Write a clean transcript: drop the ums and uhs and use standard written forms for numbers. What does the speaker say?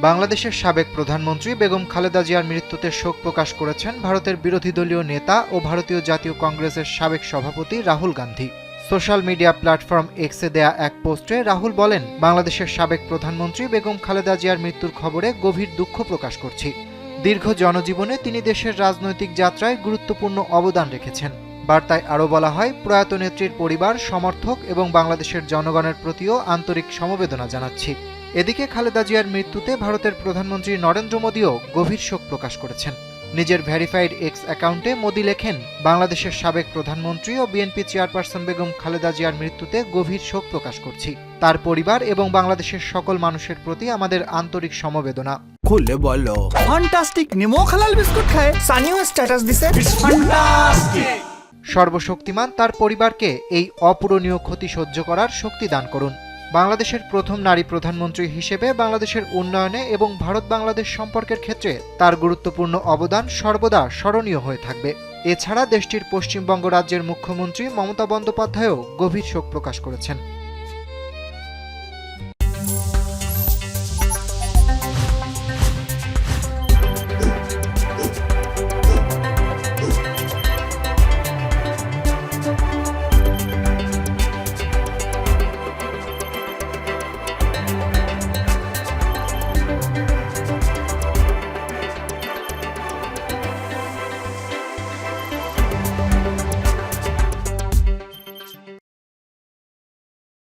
বাংলাদেশের সাবেক প্রধানমন্ত্রী বেগম খালেদা জিয়ার মৃত্যুতে শোক প্রকাশ করেছেন ভারতের বিরোধী দলীয় নেতা ও ভারতীয় জাতীয় কংগ্রেসের সাবেক সভাপতি Rahul Gandhi. Social media platform এক্সে দেয়া এক পোস্টে রাহুল বলেন, বাংলাদেশের সাবেক প্রধানমন্ত্রী বেগম খালেদা জিয়ার মৃত্যুর খবরে গভীর দুঃখ প্রকাশ করছি। দীর্ঘ জনজীবনে তিনি দেশের রাজনৈতিক যাত্রায় গুরুত্বপূর্ণ অবদান রেখেছেন। বার্তায় আরও বলা হয়, প্রয়াত নেত্রীর পরিবার, সমর্থক এবং বাংলাদেশের জনগণের প্রতিও আন্তরিক সমবেদনা জানাচ্ছি। এদিকে খালেদা জিয়ার মৃত্যুতে ভারতের প্রধানমন্ত্রী নরেন্দ্র মোদীও গভীর শোক প্রকাশ করেছেন। নিজের ভেরিফাইড এক্স অ্যাকাউন্টে মোদী লেখেন, বাংলাদেশের সাবেক প্রধানমন্ত্রী ও বিএনপি চেয়ারপারসন বেগম খালেদা জিয়ার মৃত্যুতে গভীর শোক প্রকাশ করছি। তার পরিবার এবং বাংলাদেশের সকল মানুষের প্রতি আমাদের আন্তরিক সমবেদনা। খুলে বলো, ফ্যান্টাস্টিক নিমো খালাল বিস্কুট খায় সানিও স্ট্যাটাস দিছে ফ্যান্টাস্টিক। সর্বশক্তিমান তার পরিবারকে এই অপূরণীয় ক্ষতি সহ্য করার শক্তি দান করুন। বাংলাদেশের প্রথম নারী প্রধানমন্ত্রী হিসেবে বাংলাদেশের উন্নয়নে এবং ভারত বাংলাদেশ সম্পর্কের ক্ষেত্রে তার গুরুত্বপূর্ণ অবদান সর্বদা স্মরণীয় হয়ে থাকবে। এছাড়া দেশটির পশ্চিমবঙ্গ রাজ্যের মুখ্যমন্ত্রী মমতা বন্দ্যোপাধ্যায়ও গভীর শোক প্রকাশ করেছেন।